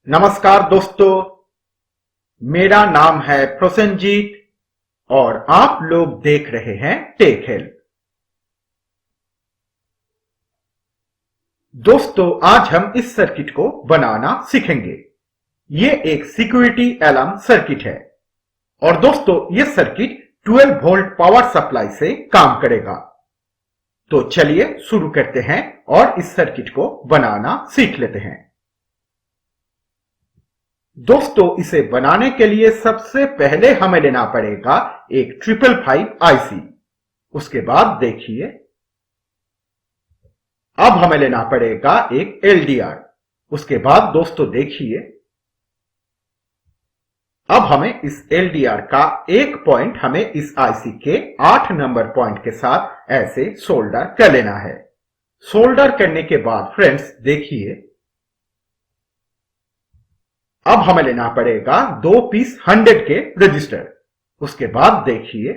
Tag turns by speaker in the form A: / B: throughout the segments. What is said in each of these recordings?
A: नमस्कार दोस्तों, मेरा नाम है प्रसन्नजीत और आप लोग देख रहे हैं टेक हेल्प। दोस्तों, आज हम इस सर्किट को बनाना सीखेंगे। ये एक सिक्योरिटी अलार्म सर्किट है और दोस्तों ये सर्किट 12 वोल्ट पावर सप्लाई से काम करेगा। तो चलिए शुरू करते हैं और इस सर्किट को बनाना सीख लेते हैं। दोस्तों, इसे बनाने के लिए सबसे पहले हमें लेना पड़ेगा एक 555 आईसी। उसके बाद देखिए, अब हमें लेना पड़ेगा एक एलडीआर। उसके बाद दोस्तों देखिए, अब हमें इस एलडीआर का एक पॉइंट हमें इस आईसी के 8 नंबर पॉइंट के साथ ऐसे सोल्डर कर लेना है। सोल्डर करने के बाद फ्रेंड्स देखिए, अब हमें लेना पड़ेगा 2 पीस 100 के रजिस्टर। उसके बाद देखिए,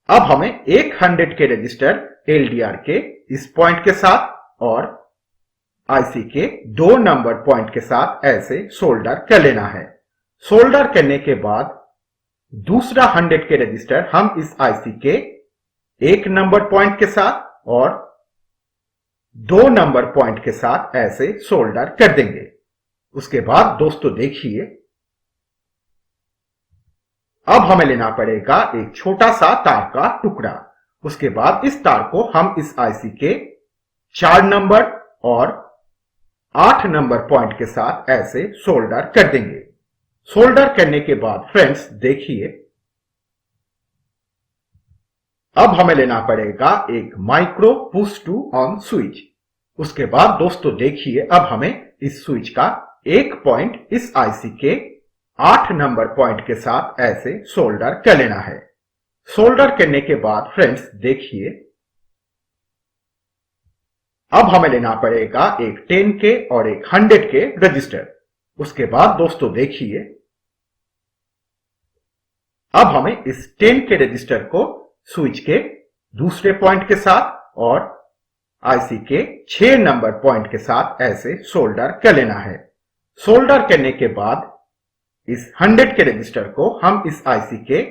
A: अब हमें एक 100 के रजिस्टर एलडीआर के इस पॉइंट के साथ और आईसी के 2 नंबर पॉइंट के साथ ऐसे सोल्डर कर लेना है। सोल्डर करने के बाद दूसरा 100 के रजिस्टर हम इस आईसी के 1 नंबर पॉइंट के साथ और 2 नंबर पॉइंट के साथ ऐसे सोल्डर कर देंगे। उसके बाद दोस्तों देखिए, अब हमें लेना पड़ेगा एक छोटा सा तार का टुकड़ा। उसके बाद इस तार को हम इस आईसी के 4 नंबर और 8 नंबर पॉइंट के साथ ऐसे सोल्डर कर देंगे। सोल्डर करने के बाद फ्रेंड्स देखिए, अब हमें लेना पड़ेगा एक micro push to on switch. उसके बाद दोस्तों देखिए, अब हमें इस स्विच का एक पॉइंट इस आईसी के 8 नंबर पॉइंट के साथ ऐसे सोल्डर कर लेना है। सोल्डर करने के बाद फ्रेंड्स देखिए, अब हमें लेना पड़ेगा एक 10 के और एक 100 के रजिस्टर। उसके बाद दोस्तों देखिए, अब हमें इस 10 के रजिस्टर को स्विच के दूसरे पॉइंट के साथ और आईसी के 6 नंबर पॉइंट के साथ ऐसे सोल्डर कर लेना है। सोल्डर करने के बाद इस 100 के रजिस्टर को हम इस आईसी के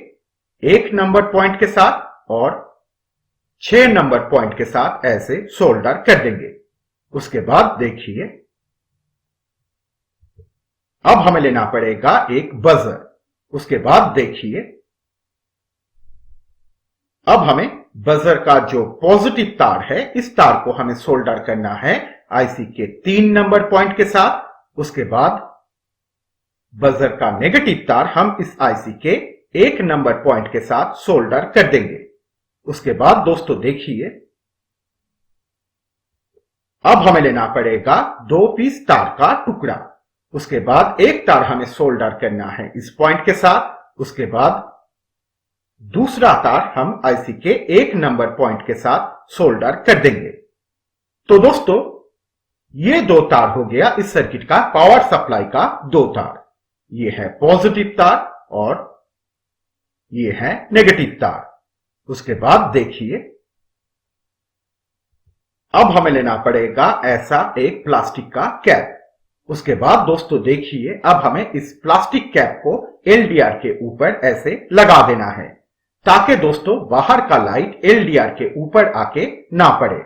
A: 1 नंबर पॉइंट के साथ और 6 नंबर पॉइंट के साथ ऐसे सोल्डर कर देंगे। उसके बाद देखिए, अब हमें लेना पड़ेगा एक बजर। उसके बाद देखिए, अब हमें बजर का जो पॉजिटिव तार है इस तार को हमें सोल्डर करना है आईसी के 3 नंबर पॉइंट के साथ। उसके बाद बजर का नेगेटिव तार हम इस आईसी के 1 नंबर पॉइंट के साथ सोल्डर कर देंगे। उसके बाद दोस्तों देखिए, अब हमें लेना पड़ेगा 2 पीस तार का टुकड़ा। उसके बाद एक तार हमें सोल्डर करना है इस पॉइंट के साथ। उसके बाद दूसरा तार हम आईसी के 1 नंबर पॉइंट के साथ सोल्डर कर देंगे। तो दोस्तों, ये 2 तार हो गया इस सर्किट का पावर सप्लाई का 2 तार। ये है पॉजिटिव तार और ये है नेगेटिव तार। उसके बाद देखिए, अब हमें लेना पड़ेगा ऐसा एक प्लास्टिक का कैप। उसके बाद दोस्तों देखिए, अब हमें इस प्लास्टिक कैप को एलडीआर के ऊपर ऐसे लगा देना है ताकि दोस्तों बाहर का लाइट एलडीआर के ऊपर आके ना पड़े।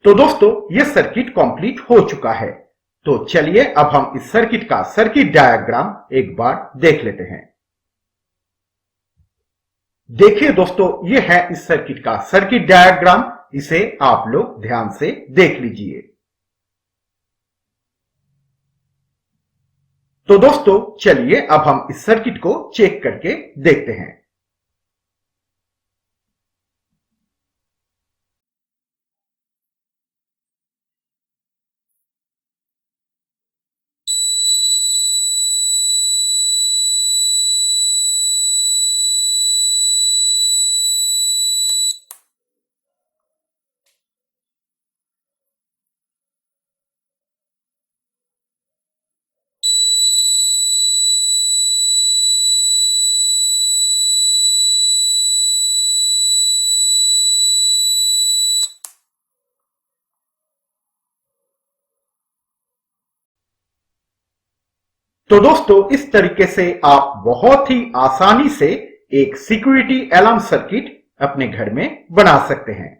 A: तो दोस्तों ये सर्किट कंप्लीट हो चुका है। तो चलिए अब हम इस सर्किट का सर्किट डायग्राम एक बार देख लेते हैं। देखिए दोस्तों, ये है इस सर्किट का सर्किट डायग्राम। इसे आप लोग ध्यान से देख लीजिए। तो दोस्तों चलिए अब हम इस सर्किट को चेक करके देखते हैं। तो दोस्तों इस तरीके से आप बहुत ही आसानी से एक सिक्योरिटी अलार्म सर्किट अपने घर में बना सकते हैं।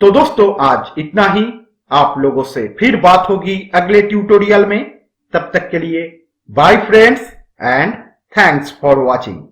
A: तो दोस्तों आज इतना ही। आप लोगों से फिर बात होगी अगले ट्यूटोरियल में। तब तक के लिए bye friends and thanks for watching.